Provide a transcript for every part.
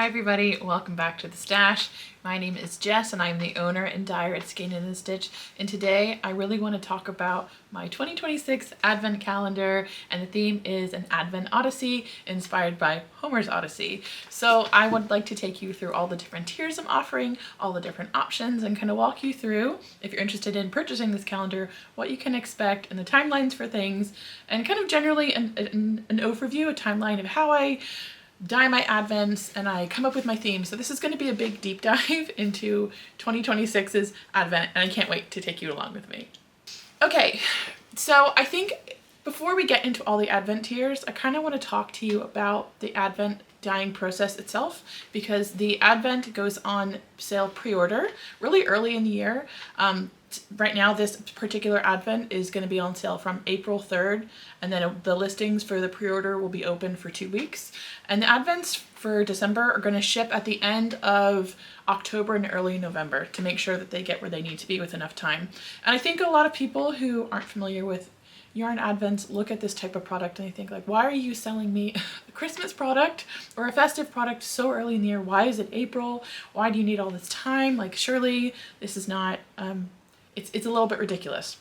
Hi everybody, welcome back to the stash. My name is Jess and I'm the owner and dyer at Skein and Stitch, and today I really want to talk about my 2026 Advent calendar, and the theme is an Advent Odyssey inspired by Homer's Odyssey. So I would like to take you through all the different tiers I'm offering, all the different options, and kind of walk you through, if you're interested in purchasing this calendar, what you can expect and the timelines for things, and kind of generally an overview, a timeline of how I dye my Advents and I come up with my theme. So this is going to be a big deep dive into 2026's Advent, and I can't wait to take you along with me. Okay, so I think before we get into all the Advent tiers, I kind of want to talk to you about the Advent dyeing process itself, because the Advent goes on sale pre-order really early in the year. Right now, this particular Advent is going to be on sale from April 3rd, and then the listings for the pre-order will be open for 2 weeks. And the Advents for December are going to ship at the end of October and early November to make sure that they get where they need to be with enough time. And I think a lot of people who aren't familiar with yarn Advents look at this type of product and they think, like, why are you selling me a Christmas product or a festive product so early in the year? Why is it April? Why do you need all this time? Like, surely this is not, it's a little bit ridiculous.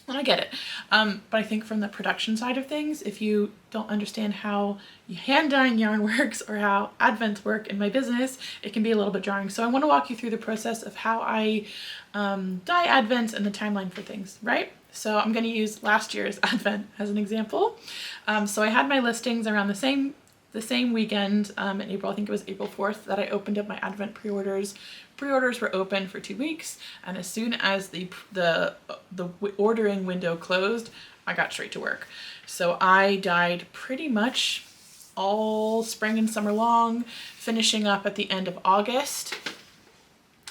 And I get it. But I think from the production side of things, if you don't understand how hand dyeing yarn works or how Advents work in my business, it can be a little bit jarring. So I want to walk you through the process of how I dye Advents and the timeline for things, right? So I'm going to use last year's Advent as an example. So I had my listings around the same weekend in April. I think it was April 4th that I opened up my Advent pre-orders. Pre-orders were open for 2 weeks, and as soon as the ordering window closed, I got straight to work. So I dyed pretty much all spring and summer long, finishing up at the end of August.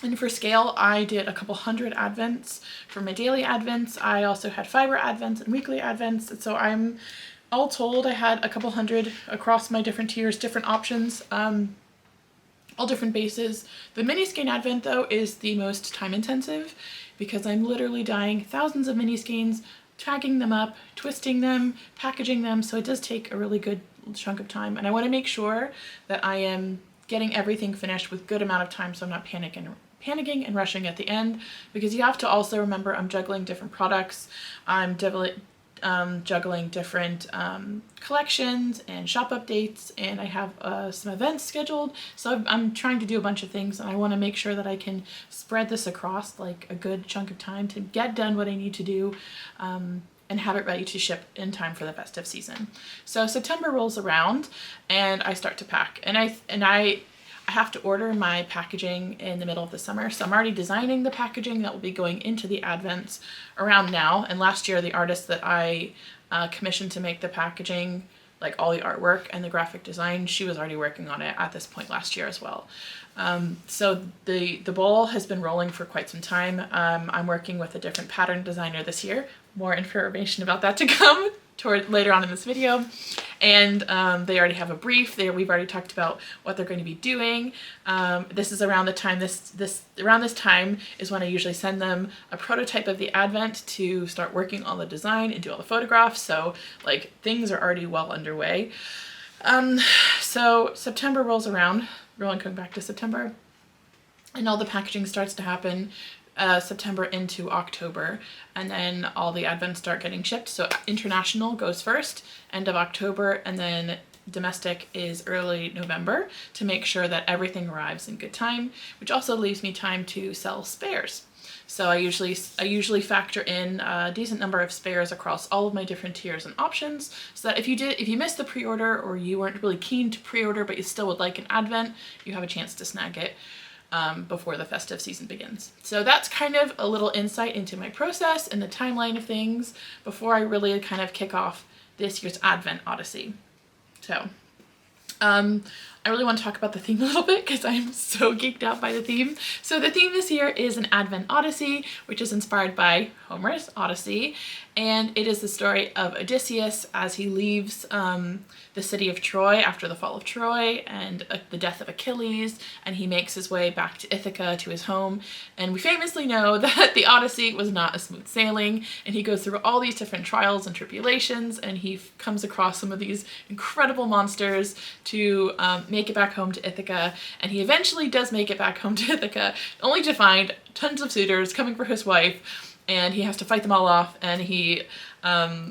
And for scale, I did a couple hundred Advents for my daily Advents. I also had Fibre Advents and weekly Advents, and so I'm all told I had a couple hundred across my different tiers, different options, all different bases. The mini skein Advent though is the most time intensive, because I'm literally dyeing thousands of mini skeins, tagging them up, twisting them, packaging them, so it does take a really good chunk of time, and I want to make sure that I am getting everything finished with good amount of time so I'm not panicking and rushing at the end, because you have to also remember I'm juggling different products, I'm juggling different collections and shop updates, and I have some events scheduled, so I'm trying to do a bunch of things, and I want to make sure that I can spread this across like a good chunk of time to get done what I need to do and have it ready to ship in time for the festive season. So September rolls around and I start to pack, and I have to order my packaging in the middle of the summer. So I'm already designing the packaging that will be going into the Advents around now. And last year, the artist that I commissioned to make the packaging, like all the artwork and the graphic design, she was already working on it at this point last year as well. So the ball has been rolling for quite some time. I'm working with a different pattern designer this year. More information about that to come later on in this video. And they already have a brief there. We've already talked about what they're going to be doing. This is around the time around this time is when I usually send them a prototype of the Advent to start working on the design and do all the photographs. So like things are already well underway. So September rolls around, going back to September, and all the packaging starts to happen. September into October, and then all the Advents start getting shipped. So international goes first, end of October, and then domestic is early November, to make sure that everything arrives in good time, which also leaves me time to sell spares. So I usually factor in a decent number of spares across all of my different tiers and options, so that if you missed the pre-order or you weren't really keen to pre-order but you still would like an Advent, you have a chance to snag it before the festive season begins. So that's kind of a little insight into my process and the timeline of things before I really kind of kick off this year's Advent Odyssey. So I really want to talk about the theme a little bit because I'm so geeked out by the theme. So the theme this year is an Advent Odyssey, which is inspired by Homer's Odyssey, and it is the story of Odysseus as he leaves the city of Troy after the fall of Troy and the death of Achilles, and he makes his way back to Ithaca, to his home. And we famously know that the Odyssey was not a smooth sailing, and he goes through all these different trials and tribulations, and he comes across some of these incredible monsters to make it back home to Ithaca, and he eventually does make it back home to Ithaca, only to find tons of suitors coming for his wife, and he has to fight them all off, and he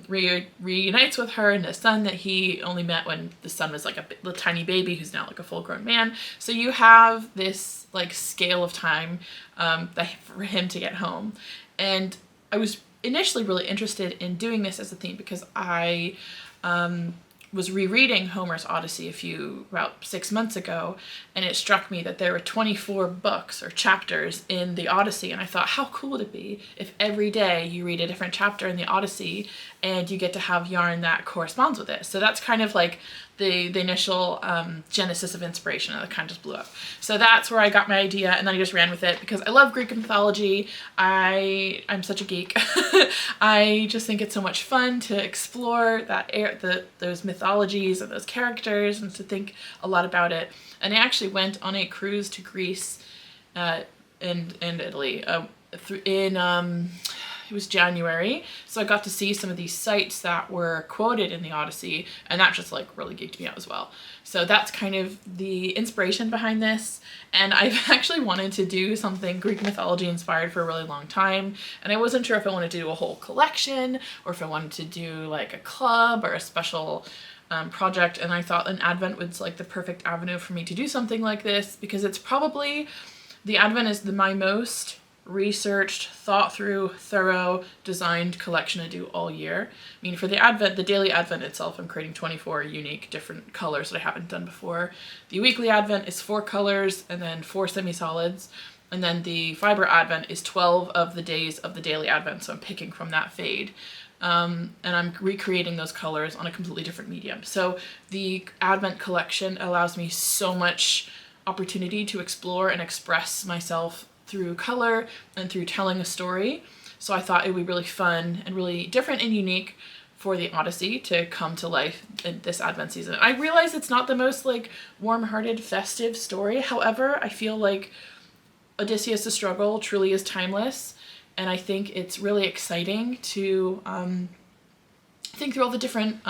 reunites with her and a son that he only met when the son was like a tiny baby who's now like a full-grown man. So you have this like scale of time for him to get home. And I was initially really interested in doing this as a theme because I was rereading Homer's Odyssey about 6 months ago, and it struck me that there were 24 books or chapters in the Odyssey, and I thought, how cool would it be if every day you read a different chapter in the Odyssey and you get to have yarn that corresponds with it. So that's kind of like the initial genesis of inspiration, and it kind of just blew up. So that's where I got my idea, and then I just ran with it because I love Greek mythology. I'm such a geek. I just think it's so much fun to explore those mythologies and those characters, and to think a lot about it. And I actually went on a cruise to Greece and Italy it was January, so I got to see some of these sites that were quoted in the Odyssey, and that just like really geeked me out as well. So that's kind of the inspiration behind this, and I've actually wanted to do something Greek mythology inspired for a really long time, and I wasn't sure if I wanted to do a whole collection or if I wanted to do like a club or a special project, and I thought an Advent was like the perfect avenue for me to do something like this, because it's probably, the Advent is my most researched, thought through, thorough, designed collection to do all year. I mean, for the Advent, the daily Advent itself, I'm creating 24 unique different colors that I haven't done before. The weekly Advent is 4 colors and then 4 semi-solids. And then the Fibre Advent is 12 of the days of the daily Advent, so I'm picking from that fade. And I'm recreating those colors on a completely different medium. So the Advent collection allows me so much opportunity to explore and express myself through color and through telling a story. So I thought it would be really fun and really different and unique for the Odyssey to come to life in this Advent season. I realize it's not the most like warm-hearted, festive story. However, I feel like Odysseus' struggle truly is timeless, and I think it's really exciting to think through all the different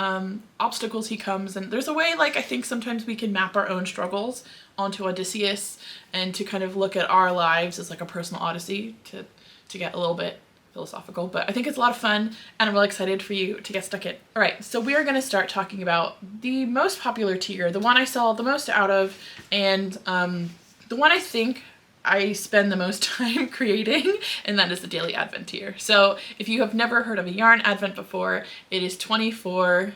obstacles he comes, and there's a way, like, I think sometimes we can map our own struggles onto Odysseus and to kind of look at our lives as like a personal odyssey to get a little bit philosophical, but I think it's a lot of fun, and I'm really excited for you to get stuck in. All right, so we are going to start talking about the most popular tier, the one I sell the most out of, and the one I think I spend the most time creating, and that is the daily Advent tier. So if you have never heard of a yarn Advent before, it is 24,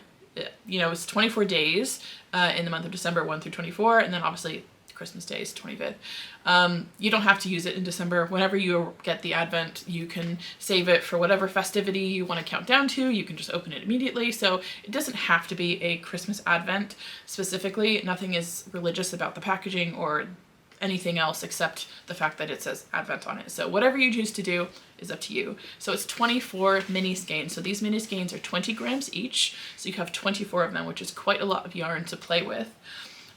it's 24 days in the month of December, 1 through 24, and then obviously Christmas Day is 25th. You don't have to use it in December. Whenever you get the Advent, you can save it for whatever festivity you want to count down to. You can just open it immediately. So it doesn't have to be a Christmas Advent specifically. Nothing is religious about the packaging or anything else except the fact that it says Advent on it. So whatever you choose to do is up to you. So it's 24 mini skeins. So these mini skeins are 20 grams each. So you have 24 of them, which is quite a lot of yarn to play with.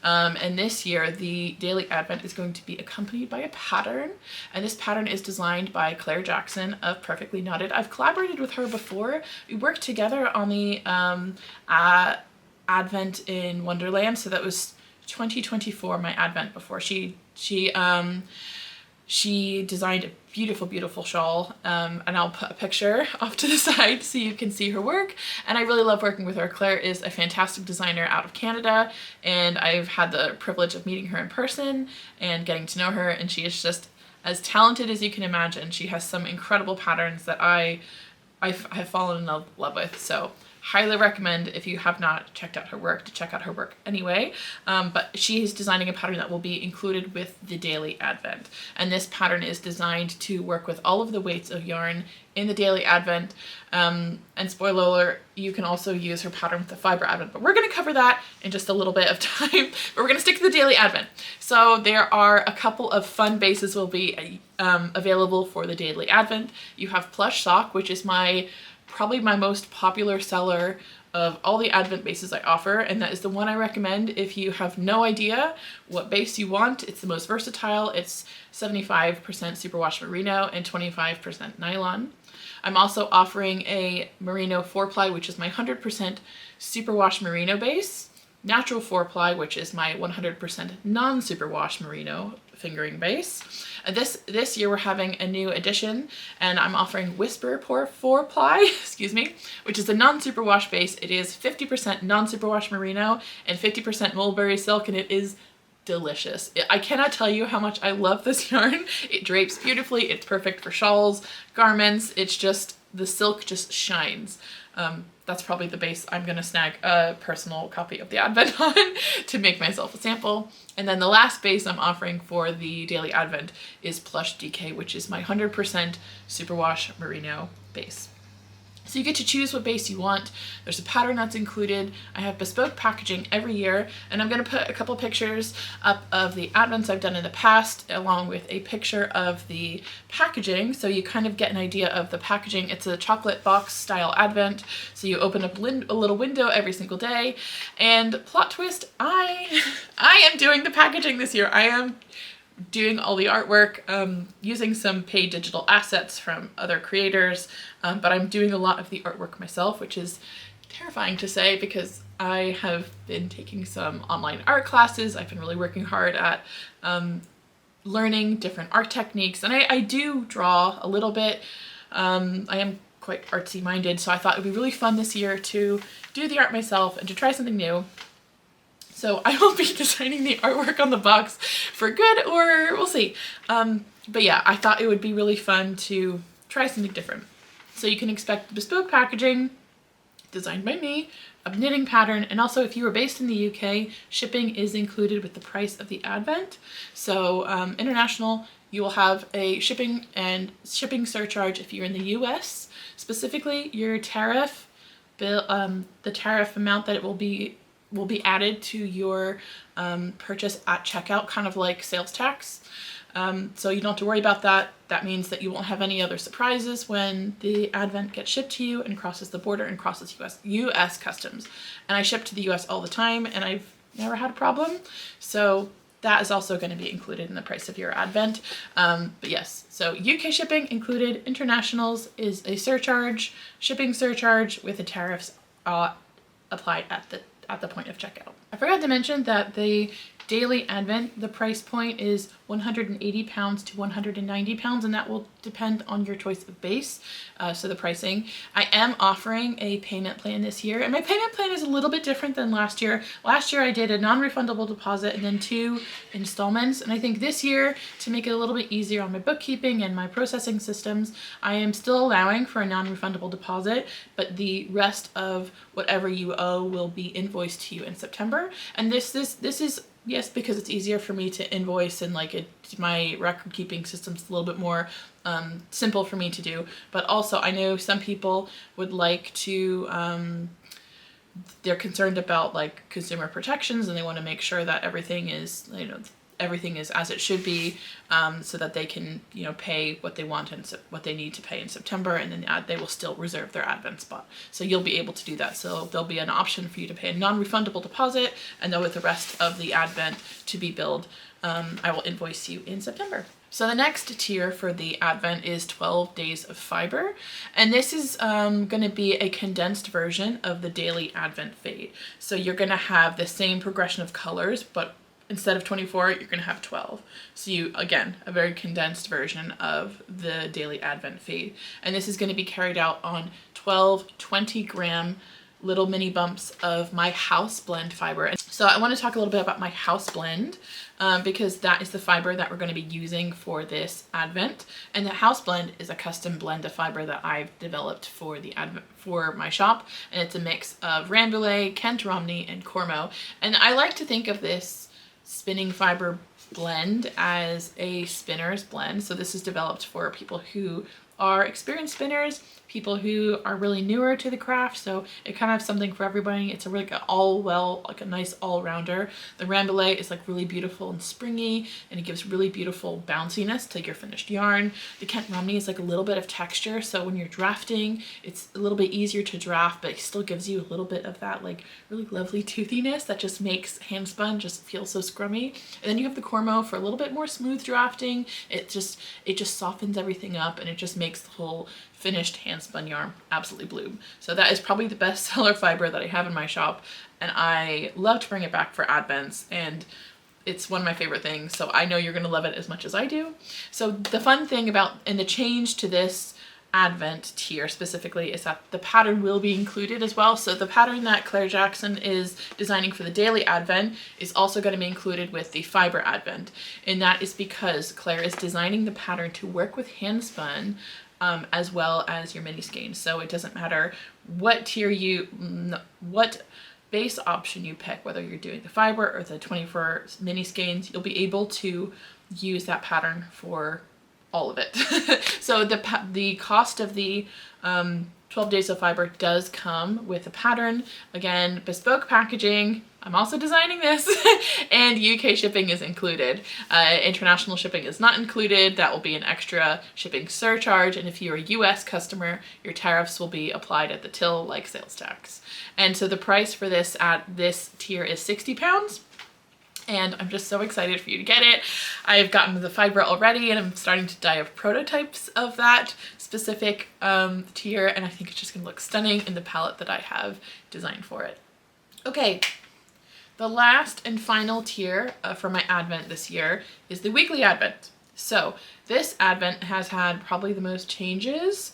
And this year, the daily Advent is going to be accompanied by a pattern. And this pattern is designed by Claire Jackson of Perfectly Knotted. I've collaborated with her before. We worked together on the Advent in Wonderland. So that was 2024, my Advent before. She designed a beautiful, beautiful shawl, and I'll put a picture off to the side so you can see her work. And I really love working with her. Claire is a fantastic designer out of Canada, and I've had the privilege of meeting her in person and getting to know her, and she is just as talented as you can imagine. She has some incredible patterns that I have fallen in love with. So highly recommend, if you have not checked out her work, to check out her work anyway. But she is designing a pattern that will be included with the daily Advent. And this pattern is designed to work with all of the weights of yarn in the daily Advent. And spoiler alert, you can also use her pattern with the Fibre Advent. But we're going to cover that in just a little bit of time. But we're going to stick to the daily Advent. So there are a couple of fun bases will be available for the daily Advent. You have Plush Sock, which is probably my most popular seller of all the Advent bases I offer, and that is the one I recommend if you have no idea what base you want. It's the most versatile. It's 75% superwash merino and 25% nylon. I'm also offering a merino 4-ply, which is my 100% superwash merino base. natural 4-ply, which is my 100% non-superwash merino fingering base. And this year we're having a new addition, and I'm offering Whisper 4-ply, excuse me, which is a non-superwash base. It is 50% non-superwash merino and 50% mulberry silk, and it is delicious. I cannot tell you how much I love this yarn. It drapes beautifully. It's perfect for shawls, garments. It's just, the silk just shines. That's probably the base I'm gonna snag a personal copy of the Advent on to make myself a sample. And then the last base I'm offering for the Daily Advent is Plush DK, which is my 100% superwash merino base. So you get to choose what base you want. There's a pattern that's included. I have bespoke packaging every year, and I'm gonna put a couple pictures up of the Advents I've done in the past, along with a picture of the packaging, so you kind of get an idea of the packaging. It's a chocolate box style Advent, so you open up a little window every single day. And plot twist, I am doing the packaging this year. I am doing all the artwork, using some paid digital assets from other creators, but I'm doing a lot of the artwork myself, which is terrifying to say because I have been taking some online art classes. I've been really working hard at learning different art techniques, and I do draw a little bit. I am quite artsy minded, so I thought it would be really fun this year to do the art myself and to try something new. So I will be designing the artwork on the box for good, or we'll see. But yeah, I thought it would be really fun to try something different. So you can expect bespoke packaging designed by me, a knitting pattern, and also if you are based in the UK, shipping is included with the price of the Advent. So international, you will have a shipping surcharge if you're in the US. Specifically, your tariff bill, the tariff amount that it will be added to your purchase at checkout, kind of like sales tax. So you don't have to worry about that. That means that you won't have any other surprises when the Advent gets shipped to you and crosses the border and crosses US customs. And I ship to the US all the time, and I've never had a problem. So that is also going to be included in the price of your Advent. But yes, so UK shipping included. Internationals is a surcharge, shipping surcharge with the tariffs applied at the point of checkout. I forgot to mention that the Daily Advent, the price point is £180 to £190, and that will depend on your choice of base, so the pricing. I am offering a payment plan this year, and my payment plan is a little bit different than last year. Last year I did a non-refundable deposit and then 2 installments, and I think this year, to make it a little bit easier on my bookkeeping and my processing systems, I am still allowing for a non-refundable deposit, but the rest of whatever you owe will be invoiced to you in September. And this is, yes, because it's easier for me to invoice, and like my record keeping system's a little bit more simple for me to do. But also I know some people would like to, they're concerned about like consumer protections, and they want to make sure that everything is, everything is as it should be, so that they can, pay what they want and what they need to pay in September, and then they will still reserve their Advent spot. So you'll be able to do that. So there'll be an option for you to pay a non-refundable deposit, and then with the rest of the Advent to be billed, I will invoice you in September. So the next tier for the Advent is 12 Days of Fibre, and this is going to be a condensed version of the Daily Advent Fade. So you're going to have the same progression of colors, but instead of 24, you're going to have 12. So you, again, a very condensed version of the Daily Advent Fade. And this is going to be carried out on 12 20-gram little mini bumps of my house blend fiber. And so I want to talk a little bit about my house blend, because that is the fiber that we're going to be using for this Advent. And the house blend is a custom blend of fiber that I've developed for the Advent, for my shop. And it's a mix of Rambouillet, Kent Romney, and Cormo. And I like to think of this spinning fiber blend as a spinner's blend. So this is developed for people who are experienced spinners, people who are really newer to the craft, so it kind of has something for everybody. It's a really like a nice all-rounder. The Rambouillet is like really beautiful and springy, and it gives really beautiful bounciness to your finished yarn. The Kent Romney is like a little bit of texture, so when you're drafting, it's a little bit easier to draft, but it still gives you a little bit of that like really lovely toothiness that just makes hand spun just feel so scrummy. And then you have the Cormo for a little bit more smooth drafting. It just softens everything up, and it just makes the whole finished hand spun yarn absolutely bloom. So that is probably the best seller fiber that I have in my shop, and I love to bring it back for Advents, and it's one of my favorite things, so I know you're gonna love it as much as I do. So the fun thing about, and the change to this Advent tier specifically, is that the pattern will be included as well. So the pattern that Claire Jackson is designing for the daily Advent is also going to be included with the Fibre Advent, and that is because Claire is designing the pattern to work with hand spun as well as your mini skeins. So it doesn't matter what what base option you pick, whether you're doing the Fibre or the 24 mini skeins, you'll be able to use that pattern for all of it. So the cost of the 12 days of fiber does come with a pattern. Again, bespoke packaging. I'm also designing this, and UK shipping is included. International shipping is not included. That will be an extra shipping surcharge, and if you're a US customer, your tariffs will be applied at the till like sales tax. And so the price for this at this tier is £60. And I'm just so excited for you to get it. I've gotten the Fibre already, and I'm starting to dye up prototypes of that specific tier, and I think it's just gonna look stunning in the palette that I have designed for it. Okay, the last and final tier for my Advent this year is the weekly Advent. So this Advent has had probably the most changes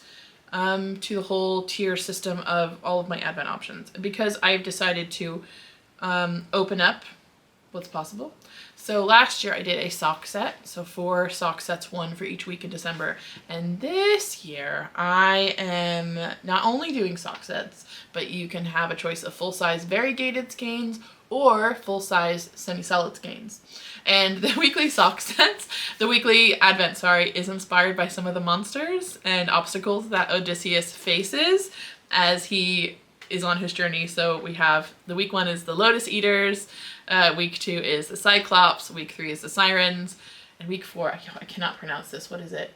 to the whole tier system of all of my Advent options, because I've decided to open up what's possible. So last year I did a sock set, so 4 sock sets, 1 for each week in December. And this year I am not only doing sock sets, but you can have a choice of full-size variegated skeins or full-size semi-solid skeins. And the weekly sock sets, the weekly Advent, sorry, is inspired by some of the monsters and obstacles that Odysseus faces as he is on his journey. So we have, the week 1 is the Lotus Eaters, week 2 is the Cyclops, week 3 is the Sirens, and week 4, I cannot pronounce this, what is it?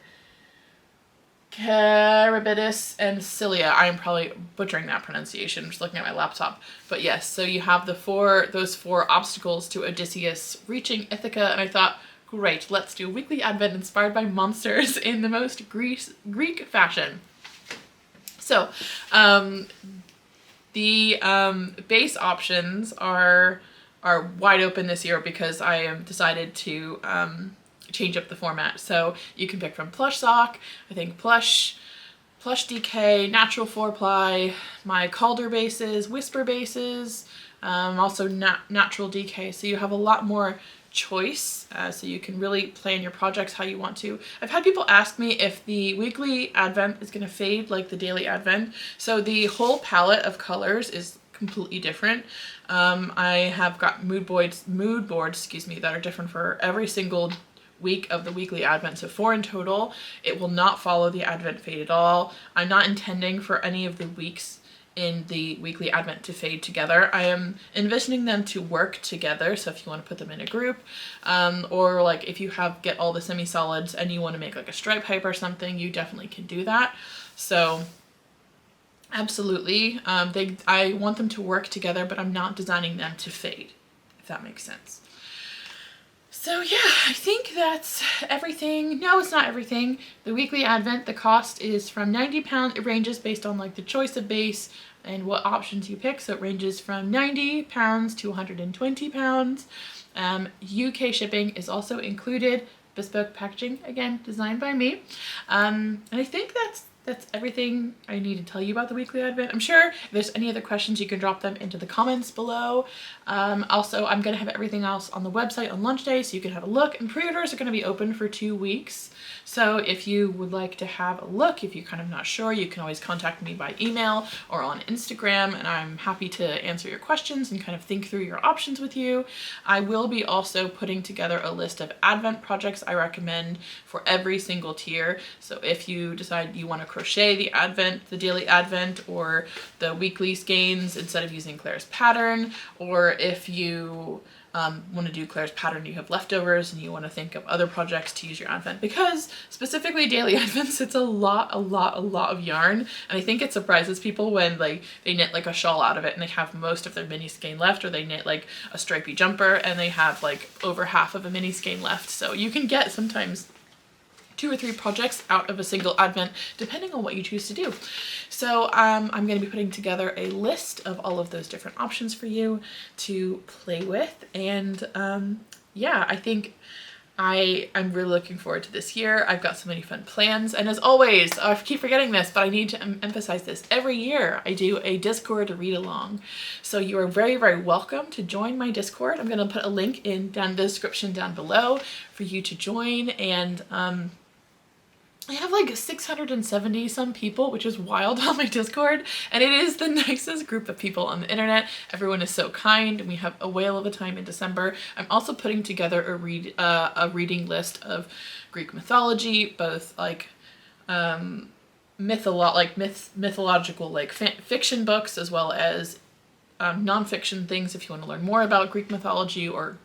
Charybdis and Scylla. I am probably butchering that pronunciation. I'm just looking at my laptop. But yes, so you have those 4 obstacles to Odysseus reaching Ithaca, and I thought, great, let's do a weekly Advent inspired by monsters in the most Greek fashion. So, the base options are wide open this year because I have decided to change up the format. So you can pick from plush sock, I think plush DK, natural 4-ply, my Calder bases, whisper bases, also natural DK. So you have a lot more choice, so you can really plan your projects how you want to. I've had people ask me if the weekly Advent is going to fade like the daily Advent. So the whole palette of colors is completely different. I have got mood boards, that are different for every single week of the weekly Advent, so 4 in total. It will not follow the Advent fade at all. I'm not intending for any of the weeks in the weekly Advent to fade together. I am envisioning them to work together, so if you want to put them in a group, or like if you get all the semi-solids and you want to make like a stripe hype or something, you definitely can do that. So absolutely, I want them to work together, but I'm not designing them to fade, if that makes sense. So yeah, I think that's everything. No, it's not everything. The weekly Advent, the cost is from £90. It ranges based on like the choice of base and what options you pick. So it ranges from £90 to £120. UK shipping is also included. Bespoke packaging, again, designed by me. And I think that's everything I need to tell you about the weekly Advent. I'm sure if there's any other questions, you can drop them into the comments below. Also, I'm going to have everything else on the website on lunch day, so you can have a look. And pre-orders are going to be open for 2 weeks. So if you would like to have a look, if you're kind of not sure, you can always contact me by email or on Instagram, and I'm happy to answer your questions and kind of think through your options with you. I will be also putting together a list of Advent projects I recommend for every single tier. So if you decide you want to crochet the Advent, the daily Advent, or the weekly skeins instead of using Claire's pattern, or if you want to do Claire's pattern, you have leftovers and you want to think of other projects to use your Advent, because specifically daily Advents, it's a lot of yarn, and I think it surprises people when like they knit like a shawl out of it and they have most of their mini skein left, or they knit like a stripy jumper and they have like over half of a mini skein left. So you can get sometimes 2 or 3 projects out of a single Advent, depending on what you choose to do. So I'm going to be putting together a list of all of those different options for you to play with. And yeah, I think I'm really looking forward to this year. I've got so many fun plans. And as always, I keep forgetting this, but I need to emphasize this. Every year I do a Discord read along. So you are very, very welcome to join my Discord. I'm going to put a link down in the description down below for you to join. And I have like 670 some people, which is wild, on my Discord, and it is the nicest group of people on the internet. Everyone is so kind, and we have a whale of a time in December. I'm also putting together a reading list of Greek mythology, both like mythological like fiction books, as well as nonfiction things if you want to learn more about Greek mythology or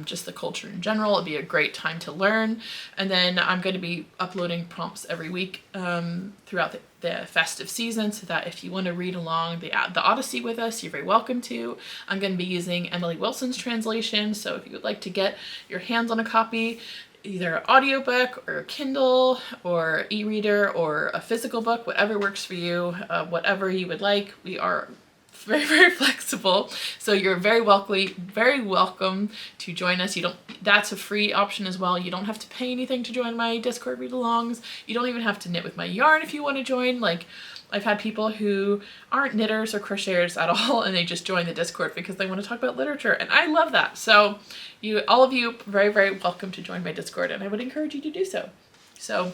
just the culture in general. It'd be a great time to learn. And then I'm going to be uploading prompts every week throughout the festive season, so that if you want to read along the Odyssey with us, you're very welcome to. I'm going to be using Emily Wilson's translation, so if you would like to get your hands on a copy, either an audiobook or a Kindle or e-reader or a physical book, whatever works for you, whatever you would like, we are very, very flexible. So you're very welcome to join us. That's a free option as well. You don't have to pay anything to join my Discord read-alongs. You don't even have to knit with my yarn if you want to join. Like, I've had people who aren't knitters or crocheters at all, and they just join the Discord because they want to talk about literature, and I love that. So all of you, very, very welcome to join my Discord, and I would encourage you to do so. So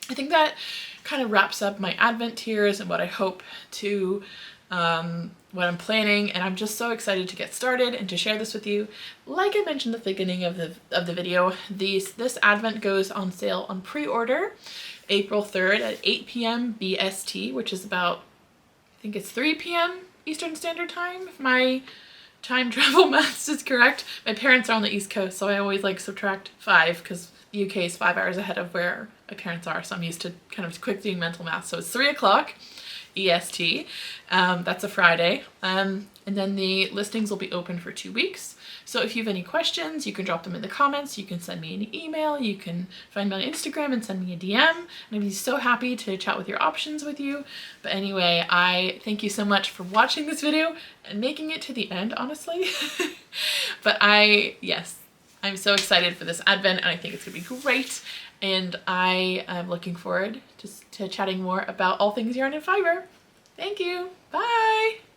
I think that kind of wraps up my Advent tiers and what I hope to what I'm planning, and I'm just so excited to get started and to share this with you. Like I mentioned at the beginning of the video, this Advent goes on sale on pre-order April 3rd at 8 p.m. BST, which is about, I think it's 3 p.m. Eastern Standard Time, if my time travel maths is correct. My parents are on the East Coast, so I always like subtract 5 because the UK is 5 hours ahead of where my parents are, so I'm used to kind of quick doing mental math. So it's 3 o'clock EST. That's a Friday. And then the listings will be open for 2 weeks. So if you have any questions, you can drop them in the comments. You can send me an email. You can find me on Instagram and send me a DM. And I'd be so happy to chat with your options with you. But anyway, I thank you so much for watching this video and making it to the end, honestly. But I'm so excited for this Advent, and I think it's gonna be great. And I am looking forward to chatting more about all things yarn and fiber. Thank you. Bye.